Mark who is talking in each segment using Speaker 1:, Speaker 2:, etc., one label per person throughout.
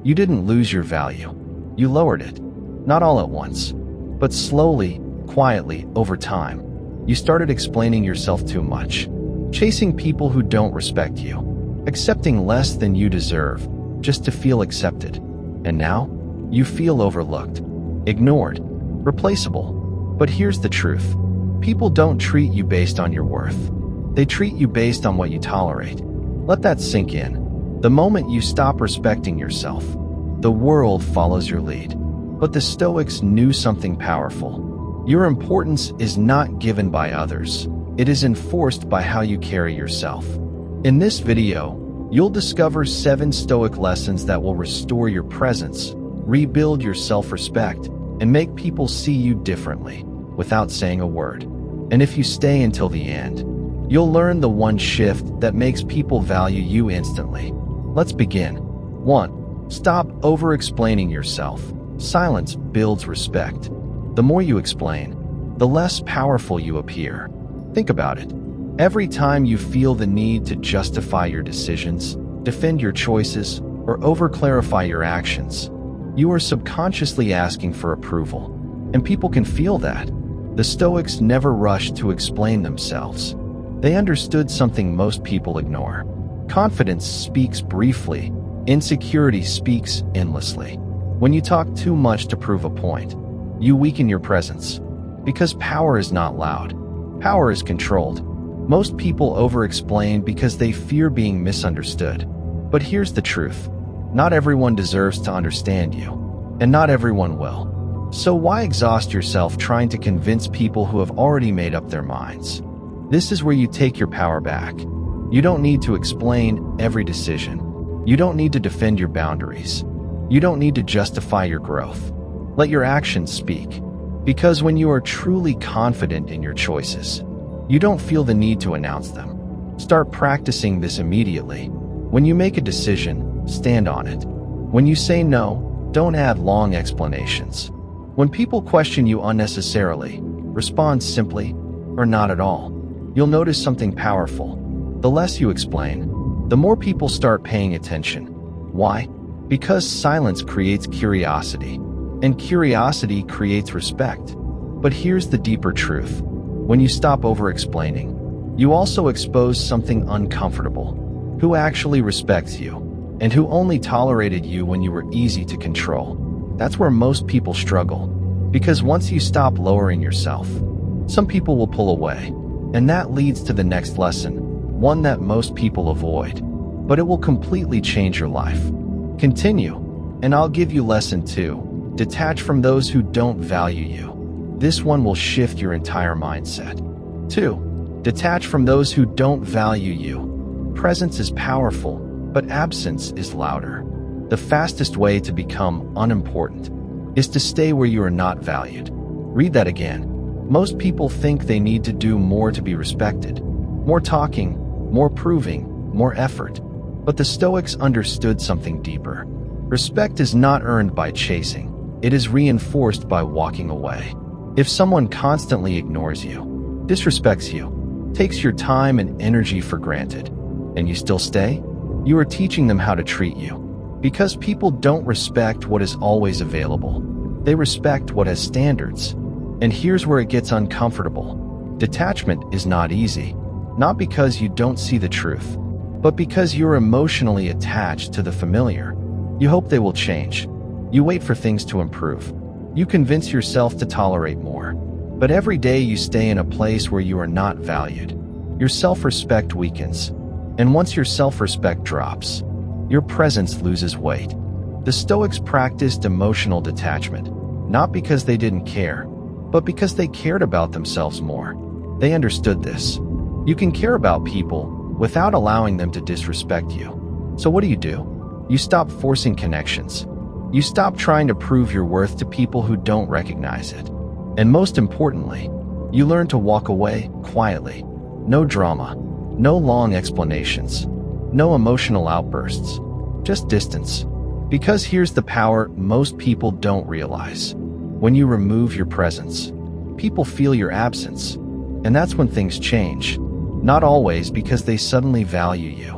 Speaker 1: You didn't lose your value. You lowered it. Not all at once, but slowly, quietly, over time. You started explaining yourself too much, chasing people who don't respect you, accepting less than you deserve just to feel accepted. And now, you feel overlooked, ignored, replaceable. But here's the truth. People don't treat you based on your worth. They treat you based on what you tolerate. Let that sink in. The moment you stop respecting yourself, the world follows your lead. But the Stoics knew something powerful. Your importance is not given by others. It is enforced by how you carry yourself. In this video, you'll discover 7 Stoic lessons that will restore your presence, rebuild your self-respect, and make people see you differently without saying a word. And if you stay until the end, you'll learn the one shift that makes people value you instantly. Let's begin. 1. Stop over-explaining yourself. Silence builds respect. The more you explain, the less powerful you appear. Think about it. Every time you feel the need to justify your decisions, defend your choices, or over-clarify your actions, you are subconsciously asking for approval. And people can feel that. The Stoics never rushed to explain themselves. They understood something most people ignore. Confidence speaks briefly. Insecurity speaks endlessly. When you talk too much to prove a point, you weaken your presence. Because power is not loud. Power is controlled. Most people over-explain because they fear being misunderstood. But here's the truth. Not everyone deserves to understand you. And not everyone will. So why exhaust yourself trying to convince people who have already made up their minds? This is where you take your power back. You don't need to explain every decision. You don't need to defend your boundaries. You don't need to justify your growth. Let your actions speak. Because when you are truly confident in your choices, you don't feel the need to announce them. Start practicing this immediately. When you make a decision, stand on it. When you say no, don't add long explanations. When people question you unnecessarily, respond simply or not at all. You'll notice something powerful. The less you explain, the more people start paying attention. Why? Because silence creates curiosity, and curiosity creates respect. But here's the deeper truth. When you stop over-explaining, you also expose something uncomfortable. Who actually respects you, and who only tolerated you when you were easy to control. That's where most people struggle. Because once you stop lowering yourself, some people will pull away. And that leads to the next lesson, one that most people avoid. But it will completely change your life. Continue, and I'll give you lesson 2. Detach from those who don't value you. This one will shift your entire mindset. 2. Detach from those who don't value you. Presence is powerful, but absence is louder. The fastest way to become unimportant is to stay where you are not valued. Read that again. Most people think they need to do more to be respected. More talking, more proving, more effort. But the Stoics understood something deeper. Respect is not earned by chasing. It is reinforced by walking away. If someone constantly ignores you, disrespects you, takes your time and energy for granted, and you still stay, you are teaching them how to treat you. Because people don't respect what is always available. They respect what has standards. And here's where it gets uncomfortable. Detachment is not easy. Not because you don't see the truth, but because you're emotionally attached to the familiar. You hope they will change. You wait for things to improve. You convince yourself to tolerate more. But every day you stay in a place where you are not valued. Your self-respect weakens. And once your self-respect drops, your presence loses weight. The Stoics practiced emotional detachment, not because they didn't care, but because they cared about themselves more. They understood this. You can care about people without allowing them to disrespect you. So what do? You stop forcing connections. You stop trying to prove your worth to people who don't recognize it. And most importantly, you learn to walk away quietly. No drama, no long explanations, no emotional outbursts, just distance. Because here's the power most people don't realize. When you remove your presence, people feel your absence. And that's when things change. Not always because they suddenly value you,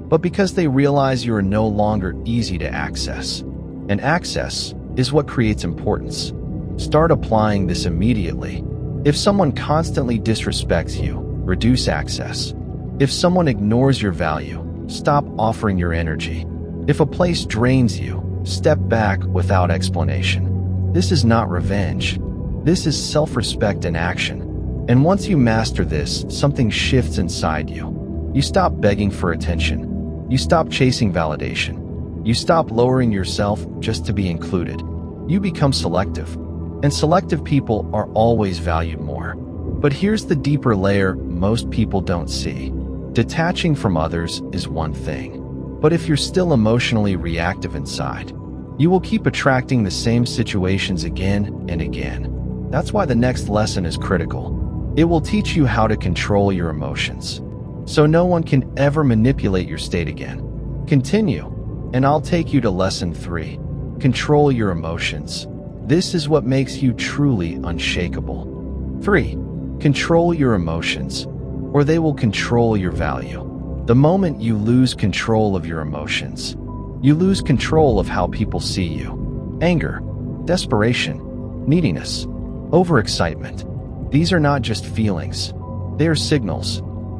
Speaker 1: but because they realize you are no longer easy to access. And access is what creates importance. Start applying this immediately. If someone constantly disrespects you, reduce access. If someone ignores your value, stop offering your energy. If a place drains you, step back without explanation. This is not revenge. This is self-respect in action. And once you master this, something shifts inside you. You stop begging for attention. You stop chasing validation. You stop lowering yourself just to be included. You become selective. And selective people are always valued more. But here's the deeper layer most people don't see. Detaching from others is one thing. But if you're still emotionally reactive inside, you will keep attracting the same situations again and again. That's why the next lesson is critical. It will teach you how to control your emotions, so no one can ever manipulate your state again. Continue, and I'll take you to lesson 3. Control your emotions. This is what makes you truly unshakable. 3. Control your emotions, or they will control your value. The moment you lose control of your emotions, you lose control of how people see you. Anger, desperation, neediness, overexcitement. These are not just feelings. They are signals.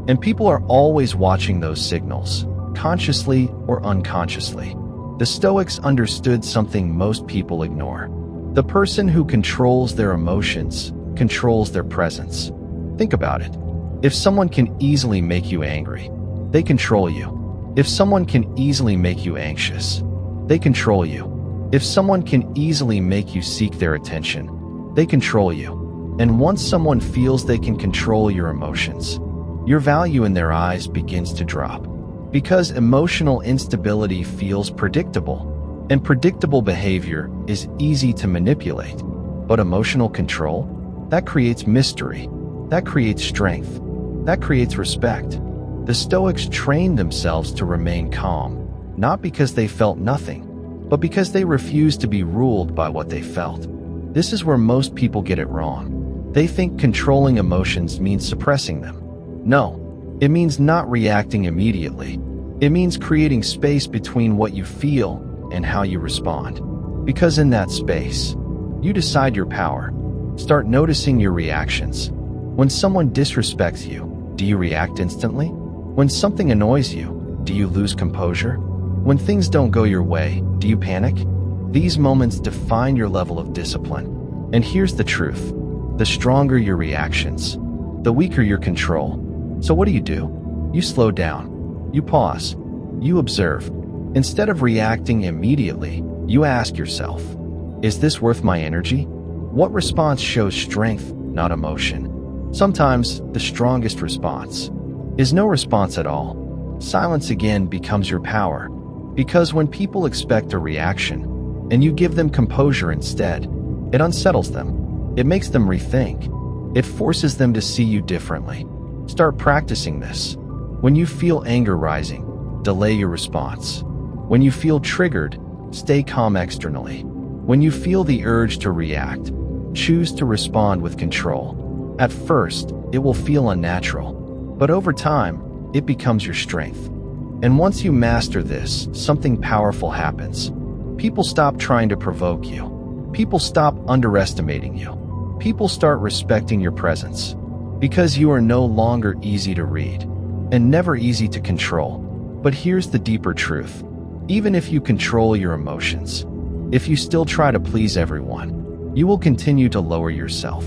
Speaker 1: And people are always watching those signals, consciously or unconsciously. The Stoics understood something most people ignore. The person who controls their emotions controls their presence. Think about it. If someone can easily make you angry, they control you. If someone can easily make you anxious, they control you. If someone can easily make you seek their attention, they control you. And once someone feels they can control your emotions, your value in their eyes begins to drop. Because emotional instability feels predictable, and predictable behavior is easy to manipulate. But emotional control, that creates mystery, that creates strength, that creates respect. The Stoics trained themselves to remain calm, not because they felt nothing, but because they refused to be ruled by what they felt. This is where most people get it wrong. They think controlling emotions means suppressing them. No, it means not reacting immediately. It means creating space between what you feel and how you respond. Because in that space, you decide your power. Start noticing your reactions. When someone disrespects you, do you react instantly? When something annoys you, do you lose composure? When things don't go your way, do you panic? These moments define your level of discipline. And here's the truth. The stronger your reactions, the weaker your control. So what do? You slow down. You pause. You observe. Instead of reacting immediately, you ask yourself, is this worth my energy? What response shows strength, not emotion? Sometimes the strongest response is no response at all. Silence again becomes your power. Because when people expect a reaction, and you give them composure instead, it unsettles them. It makes them rethink. It forces them to see you differently. Start practicing this. When you feel anger rising, delay your response. When you feel triggered, stay calm externally. When you feel the urge to react, choose to respond with control. At first, it will feel unnatural, but over time, it becomes your strength. And once you master this, something powerful happens. People stop trying to provoke you. People stop underestimating you. People start respecting your presence. Because you are no longer easy to read, and never easy to control. But here's the deeper truth. Even if you control your emotions, if you still try to please everyone, you will continue to lower yourself.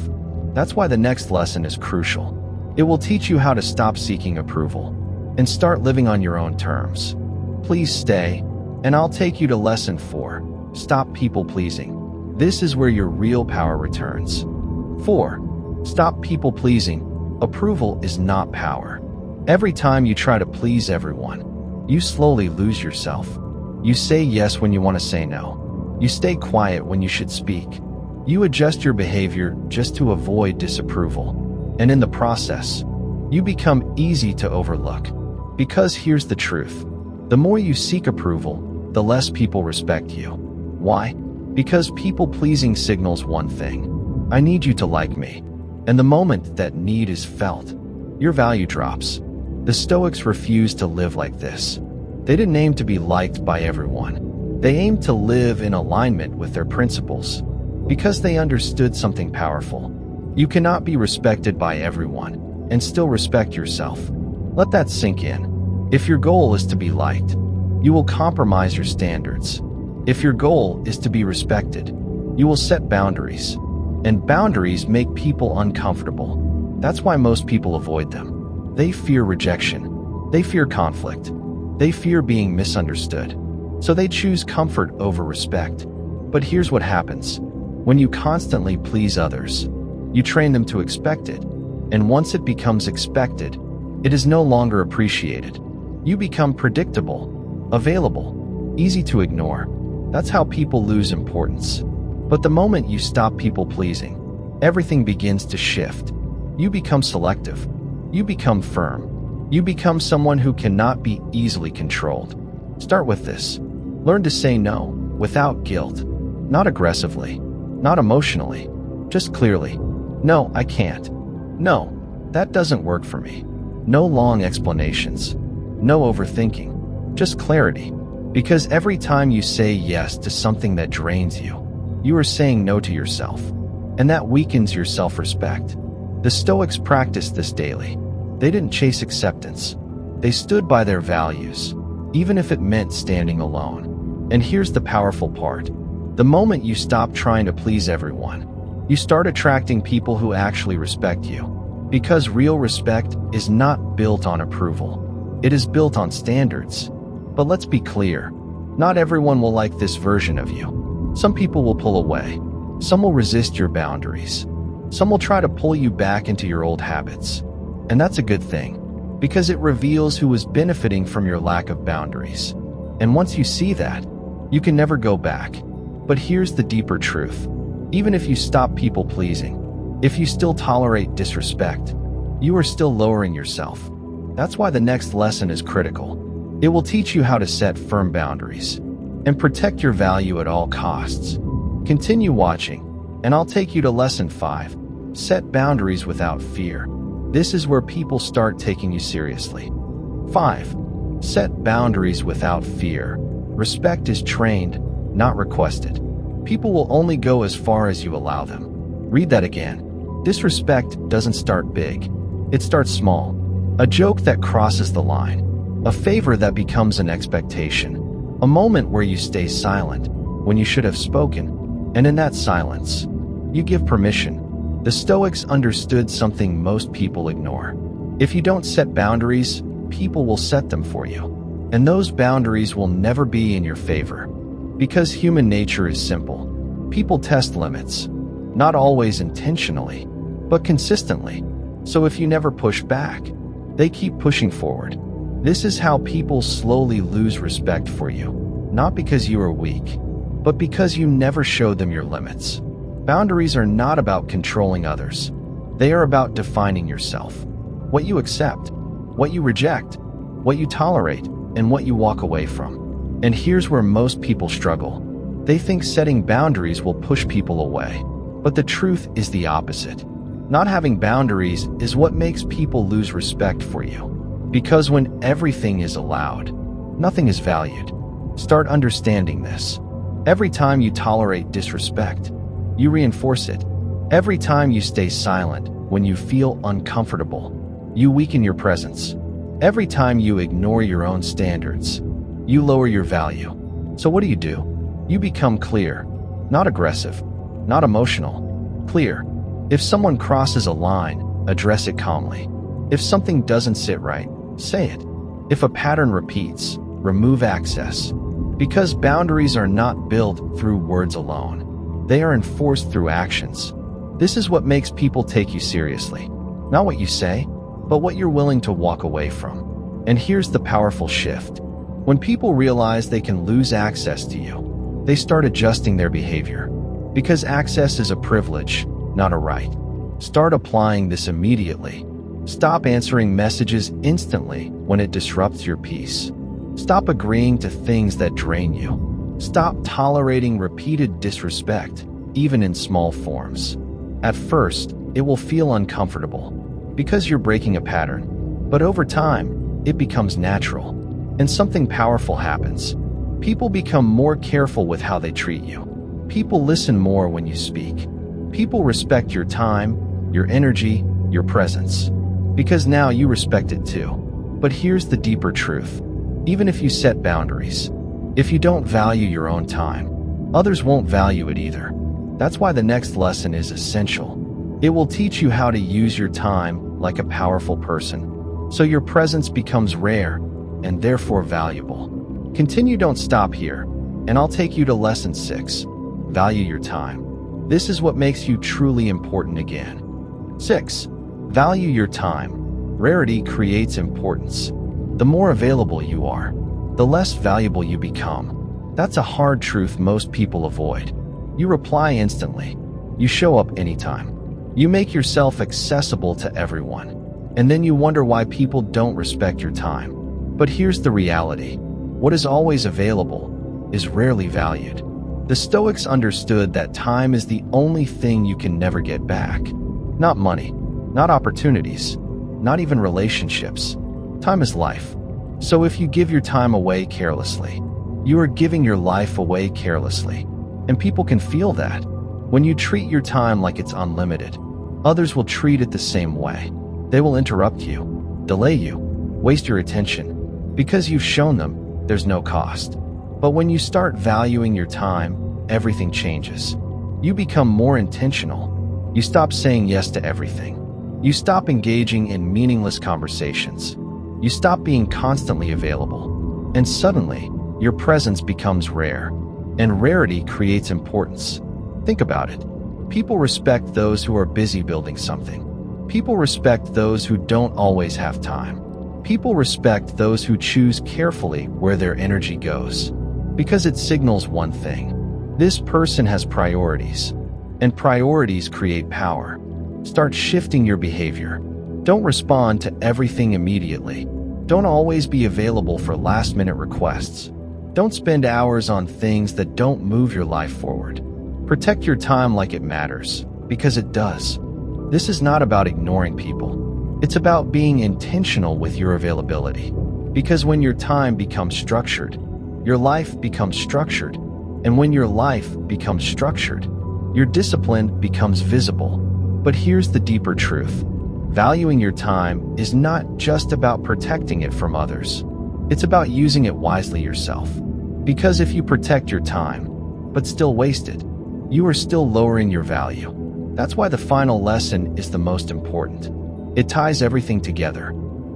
Speaker 1: That's why the next lesson is crucial. It will teach you how to stop seeking approval and start living on your own terms. Please stay, and I'll take you to lesson 4. Stop people-pleasing. This is where your real power returns. 4. Stop people-pleasing. Approval is not power. Every time you try to please everyone, you slowly lose yourself. You say yes when you want to say no. You stay quiet when you should speak. You adjust your behavior just to avoid disapproval. And in the process, you become easy to overlook. Because here's the truth. The more you seek approval, the less people respect you. Why? Because people-pleasing signals one thing. I need you to like me. And the moment that need is felt, your value drops. The Stoics refused to live like this. They didn't aim to be liked by everyone. They aim to live in alignment with their principles because they understood something powerful. You cannot be respected by everyone and still respect yourself. Let that sink in. If your goal is to be liked, you will compromise your standards. If your goal is to be respected, you will set boundaries. And boundaries make people uncomfortable. That's why most people avoid them. They fear rejection. They fear conflict. They fear being misunderstood. So they choose comfort over respect. But here's what happens. When you constantly please others, you train them to expect it. And once it becomes expected, it is no longer appreciated. You become predictable, available, easy to ignore. That's how people lose importance. But the moment you stop people-pleasing, everything begins to shift. You become selective. You become firm. You become someone who cannot be easily controlled. Start with this. Learn to say no without guilt. Not aggressively. Not emotionally. Just clearly. No, I can't. No, that doesn't work for me. No long explanations. No overthinking. Just clarity. Because every time you say yes to something that drains you, you are saying no to yourself. And that weakens your self-respect. The Stoics practiced this daily. They didn't chase acceptance. They stood by their values, even if it meant standing alone. And here's the powerful part. The moment you stop trying to please everyone, you start attracting people who actually respect you. Because real respect is not built on approval. It is built on standards. But let's be clear. Not everyone will like this version of you. Some people will pull away. Some will resist your boundaries. Some will try to pull you back into your old habits. And that's a good thing, because it reveals who is benefiting from your lack of boundaries. And once you see that, you can never go back. But here's the deeper truth. Even if you stop people-pleasing, if you still tolerate disrespect, you are still lowering yourself. That's why the next lesson is critical. It will teach you how to set firm boundaries and protect your value at all costs. Continue watching, and I'll take you to lesson 5. Set boundaries without fear. This is where people start taking you seriously. 5. Set boundaries without fear. Respect is trained, not requested. People will only go as far as you allow them. Read that again. Disrespect doesn't start big. It starts small. A joke that crosses the line. A favor that becomes an expectation. A moment where you stay silent when you should have spoken. And in that silence, you give permission. The Stoics understood something most people ignore. If you don't set boundaries, people will set them for you. And those boundaries will never be in your favor. Because human nature is simple. People test limits. Not always intentionally, but consistently. So if you never push back, they keep pushing forward. This is how people slowly lose respect for you. Not because you are weak, but because you never showed them your limits. Boundaries are not about controlling others. They are about defining yourself. What you accept, what you reject, what you tolerate, and what you walk away from. And here's where most people struggle. They think setting boundaries will push people away. But the truth is the opposite. Not having boundaries is what makes people lose respect for you. Because when everything is allowed, nothing is valued. Start understanding this. Every time you tolerate disrespect, you reinforce it. Every time you stay silent when you feel uncomfortable, you weaken your presence. Every time you ignore your own standards, you lower your value. So what do? You become clear, not aggressive, not emotional. Clear. If someone crosses a line, address it calmly. If something doesn't sit right, say it. If a pattern repeats, remove access. Because boundaries are not built through words alone. They are enforced through actions. This is what makes people take you seriously. Not what you say, but what you're willing to walk away from. And here's the powerful shift. When people realize they can lose access to you, they start adjusting their behavior. Because access is a privilege, not a right. Start applying this immediately. Stop answering messages instantly when it disrupts your peace. Stop agreeing to things that drain you. Stop tolerating repeated disrespect, even in small forms. At first, it will feel uncomfortable because you're breaking a pattern. But over time, it becomes natural. And something powerful happens. People become more careful with how they treat you. People listen more when you speak. People respect your time, your energy, your presence. Because now you respect it too. But here's the deeper truth. Even if you set boundaries, if you don't value your own time, others won't value it either. That's why the next lesson is essential. It will teach you how to use your time like a powerful person, so your presence becomes rare and therefore valuable. Continue, don't stop here, and I'll take you to lesson 6. Value your time. This is what makes you truly important again. 6. Value your time. Rarity creates importance. The more available you are, the less valuable you become. That's a hard truth most people avoid. You reply instantly. You show up anytime. You make yourself accessible to everyone. And then you wonder why people don't respect your time. But here's the reality. What is always available is rarely valued. The Stoics understood that time is the only thing you can never get back. Not money, not opportunities, not even relationships. Time is life. So if you give your time away carelessly, you are giving your life away carelessly. And people can feel that. When you treat your time like it's unlimited, others will treat it the same way. They will interrupt you, delay you, waste your attention, because you've shown them there's no cost. But when you start valuing your time, everything changes. You become more intentional. You stop saying yes to everything. You stop engaging in meaningless conversations. You stop being constantly available. And suddenly, your presence becomes rare. And rarity creates importance. Think about it. People respect those who are busy building something. People respect those who don't always have time. People respect those who choose carefully where their energy goes. Because it signals one thing. This person has priorities. And priorities create power. Start shifting your behavior. Don't respond to everything immediately. Don't always be available for last-minute requests. Don't spend hours on things that don't move your life forward. Protect your time like it matters, because it does. This is not about ignoring people. It's about being intentional with your availability. Because when your time becomes structured, your life becomes structured. And when your life becomes structured, your discipline becomes visible. But here's the deeper truth. Valuing your time is not just about protecting it from others. It's about using it wisely yourself. Because if you protect your time, but still waste it, you are still lowering your value. That's why the final lesson is the most important. It ties everything together.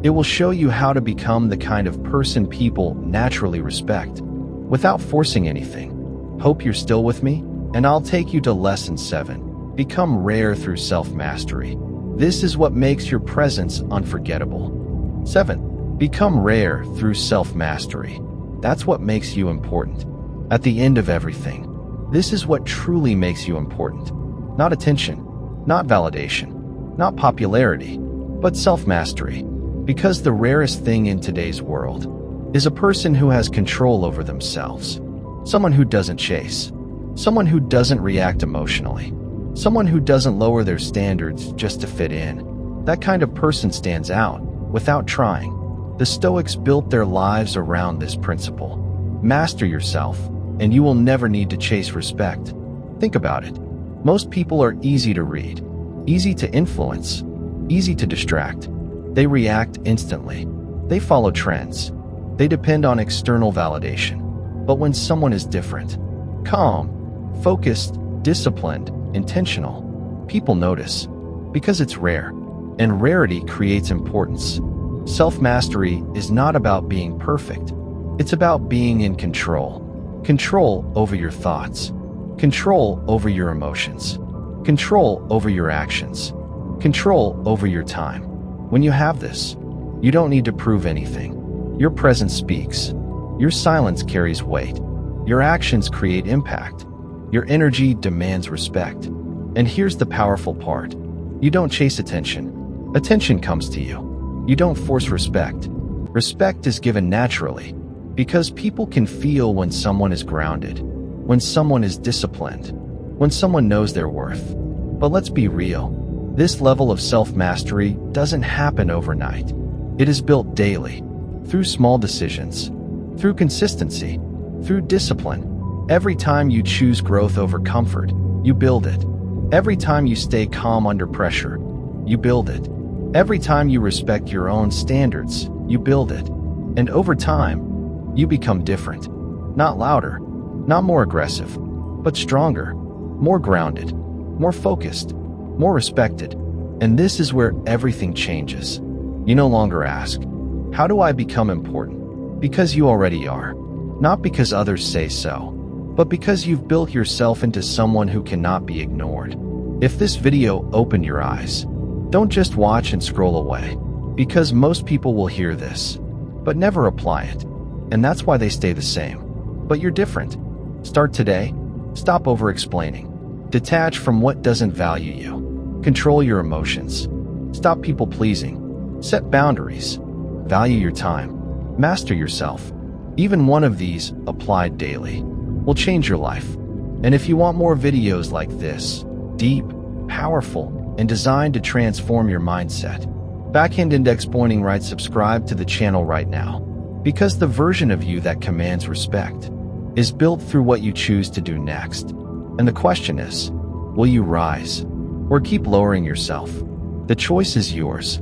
Speaker 1: It will show you how to become the kind of person people naturally respect, without forcing anything. Hope you're still with me, and I'll take you to lesson 7. Become rare through self-mastery. This is what makes your presence unforgettable. 7. Become rare through self-mastery. That's what makes you important. At the end of everything, this is what truly makes you important. Not attention, not validation, not popularity, but self-mastery. Because the rarest thing in today's world is a person who has control over themselves. Someone who doesn't chase. Someone who doesn't react emotionally. Someone who doesn't lower their standards just to fit in. That kind of person stands out without trying. The Stoics built their lives around this principle. Master yourself, and you will never need to chase respect. Think about it. Most people are easy to read, easy to influence, easy to distract. They react instantly. They follow trends. They depend on external validation. But when someone is different, calm, focused, disciplined, intentional, people notice. Because it's rare. And rarity creates importance. Self-mastery is not about being perfect. It's about being in control. Control over your thoughts. Control over your emotions. Control over your actions. Control over your time. When you have this, you don't need to prove anything. Your presence speaks. Your silence carries weight. Your actions create impact. Your energy demands respect. And here's the powerful part. You don't chase attention. Attention comes to you. You don't force respect. Respect is given naturally. Because people can feel when someone is grounded, when someone is disciplined, when someone knows their worth. But let's be real. This level of self-mastery doesn't happen overnight. It is built daily, through small decisions, through consistency, Through discipline. Every time you choose growth over comfort, you build it. Every time you stay calm under pressure, you build it. Every time you respect your own standards, you build it. And over time, you become different. Not louder, not more aggressive, but stronger, more grounded, more focused, more respected. And this is where everything changes. You no longer ask, how do I become important? Because you already are. Not because others say so, but because you've built yourself into someone who cannot be ignored. If this video opened your eyes, don't just watch and scroll away, because most people will hear this, but never apply it. And that's why they stay the same. But you're different. Start today. Stop over-explaining. Detach from what doesn't value you. Control your emotions. Stop people-pleasing. Set boundaries. Value your time. Master yourself. Even one of these, applied daily, will change your life. And if you want more videos like this, deep, powerful, and designed to transform your mindset, backhand index pointing right, subscribe to the channel right now. Because the version of you that commands respect is built through what you choose to do next. And the question is, will you rise or keep lowering yourself? The choice is yours.